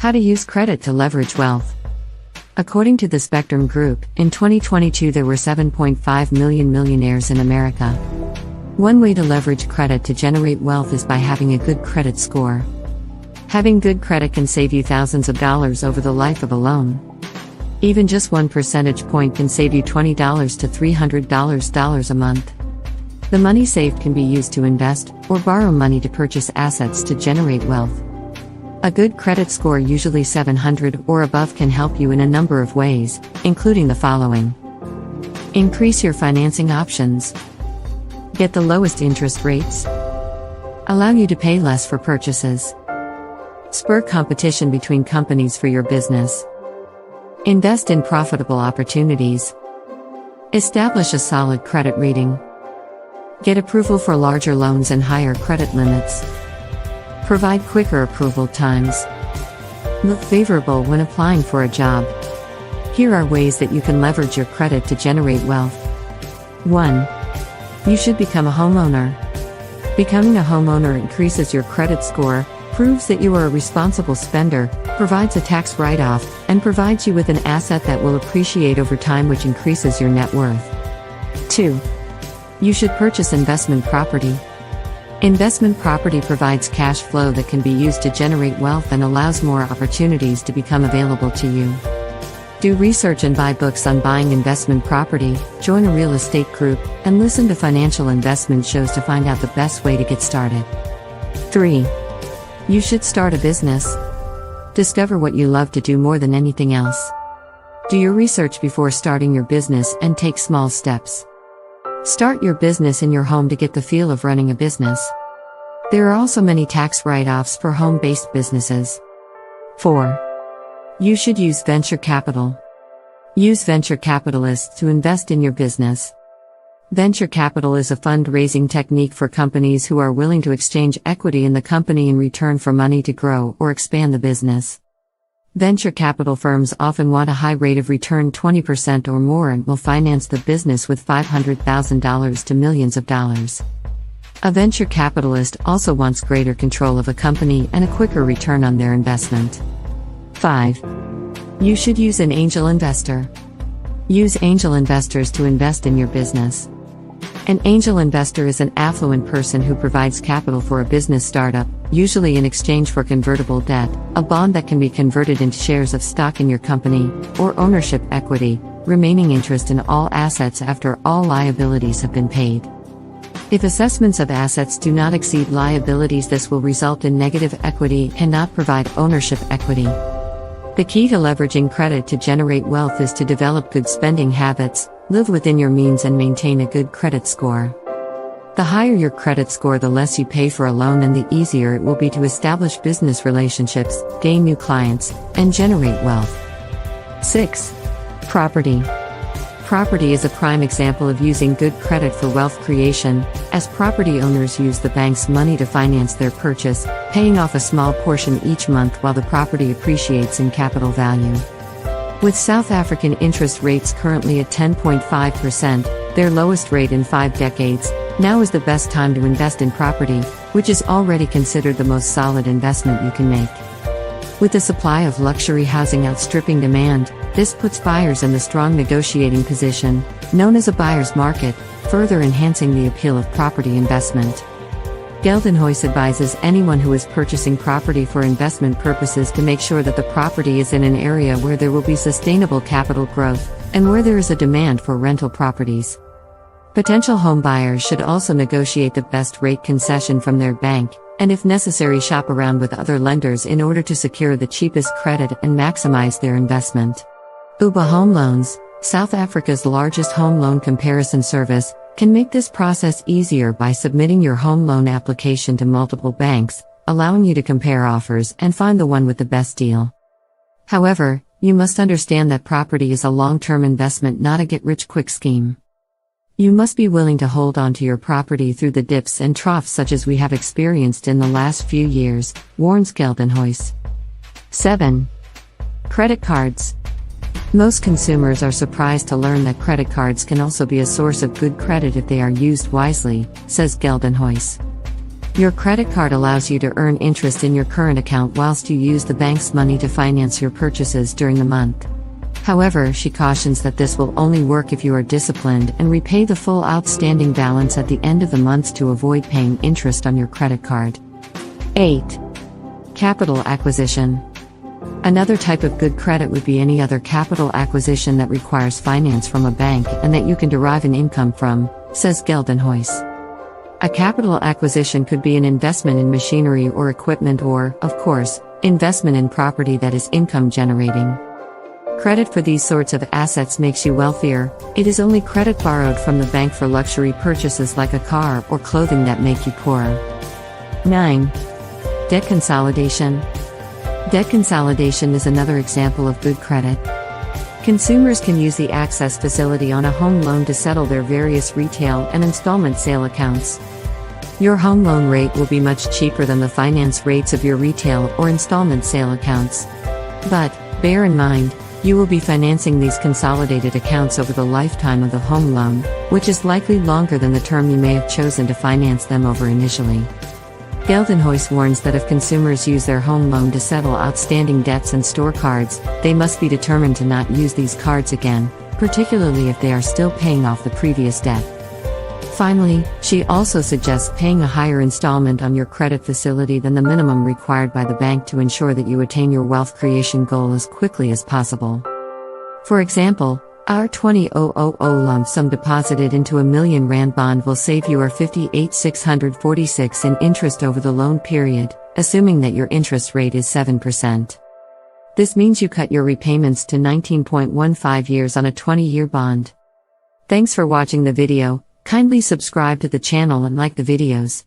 How to use credit to leverage wealth. According to the Spectrum Group, in 2022 there were 7.5 million millionaires in America. One way to leverage credit to generate wealth is by having a good credit score. Having good credit can save you thousands of dollars over the life of a loan. Even just 1 percentage point can save you $20 to $300 a month. The money saved can be used to invest or borrow money to purchase assets to generate wealth. A good credit score, usually 700 or above, can help you in a number of ways, including the following. Increase your financing options. Get the lowest interest rates. Allow you to pay less for purchases. Spur competition between companies for your business. Invest in profitable opportunities. Establish a solid credit rating. Get approval for larger loans and higher credit limits. Provide quicker approval times. Look favorable when applying for a job. Here are ways that you can leverage your credit to generate wealth. 1. You should become a homeowner. Becoming a homeowner increases your credit score, proves that you are a responsible spender, provides a tax write-off, and provides you with an asset that will appreciate over time, which increases your net worth. 2. You should purchase investment property. Investment property provides cash flow that can be used to generate wealth and allows more opportunities to become available to you. Do research and buy books on buying investment property, join a real estate group, and listen to financial investment shows to find out the best way to get started. 3. You should start a business. Discover what you love to do more than anything else. Do your research before starting your business and take small steps. Start your business in your home to get the feel of running a business. There are also many tax write-offs for home-based businesses. 4. You should use venture capital. Use venture capitalists to invest in your business. Venture capital is a fundraising technique for companies who are willing to exchange equity in the company in return for money to grow or expand the business. Venture capital firms often want a high rate of return, 20% or more, and will finance the business with $500,000 to millions of dollars. A venture capitalist also wants greater control of a company and a quicker return on their investment. 5. You should use an angel investor. Use angel investors to invest in your business. An angel investor is an affluent person who provides capital for a business startup, usually in exchange for convertible debt, a bond that can be converted into shares of stock in your company, or ownership equity, remaining interest in all assets after all liabilities have been paid. If assessments of assets do not exceed liabilities, this will result in negative equity and not provide ownership equity. The key to leveraging credit to generate wealth is to develop good spending habits, live within your means, and maintain a good credit score. The higher your credit score, the less you pay for a loan, and the easier it will be to establish business relationships, gain new clients, and generate wealth. 6. Property. Property is a prime example of using good credit for wealth creation, as property owners use the bank's money to finance their purchase, paying off a small portion each month while the property appreciates in capital value. With South African interest rates currently at 10.5%, their lowest rate in 5 decades, now is the best time to invest in property, which is already considered the most solid investment you can make. With the supply of luxury housing outstripping demand, this puts buyers in the strong negotiating position, known as a buyer's market, further enhancing the appeal of property investment. Geldenhuys advises anyone who is purchasing property for investment purposes to make sure that the property is in an area where there will be sustainable capital growth, and where there is a demand for rental properties. Potential home buyers should also negotiate the best rate concession from their bank, and if necessary shop around with other lenders in order to secure the cheapest credit and maximize their investment. UBA Home Loans, South Africa's largest home loan comparison service, can make this process easier by submitting your home loan application to multiple banks, allowing you to compare offers and find the one with the best deal. However, you must understand that property is a long-term investment, not a get-rich-quick scheme. You must be willing to hold on to your property through the dips and troughs such as we have experienced in the last few years, warns Geldenhuys. 7. Credit cards. Most consumers are surprised to learn that credit cards can also be a source of good credit if they are used wisely, says Geldenhuys. Your credit card allows you to earn interest in your current account whilst you use the bank's money to finance your purchases during the month. However, she cautions that this will only work if you are disciplined and repay the full outstanding balance at the end of the month to avoid paying interest on your credit card. 8. Capital acquisition. Another type of good credit would be any other capital acquisition that requires finance from a bank and that you can derive an income from, says Geldenhuys. A capital acquisition could be an investment in machinery or equipment or, of course, investment in property that is income generating. Credit for these sorts of assets makes you wealthier. It is only credit borrowed from the bank for luxury purchases like a car or clothing that make you poorer. 9. Debt consolidation. Debt consolidation is another example of good credit. Consumers can use the access facility on a home loan to settle their various retail and installment sale accounts. Your home loan rate will be much cheaper than the finance rates of your retail or installment sale accounts. But, bear in mind, you will be financing these consolidated accounts over the lifetime of the home loan, which is likely longer than the term you may have chosen to finance them over initially. Geldenhuys warns that if consumers use their home loan to settle outstanding debts and store cards, they must be determined to not use these cards again, particularly if they are still paying off the previous debt. Finally, she also suggests paying a higher installment on your credit facility than the minimum required by the bank to ensure that you attain your wealth creation goal as quickly as possible. For example, our 20,000 lump sum deposited into a R1,000,000 bond will save you $58,646 in interest over the loan period, assuming that your interest rate is 7%. This means you cut your repayments to 19.15 years on a 20-year bond. Thanks for watching the video. Kindly subscribe to the channel and like the videos.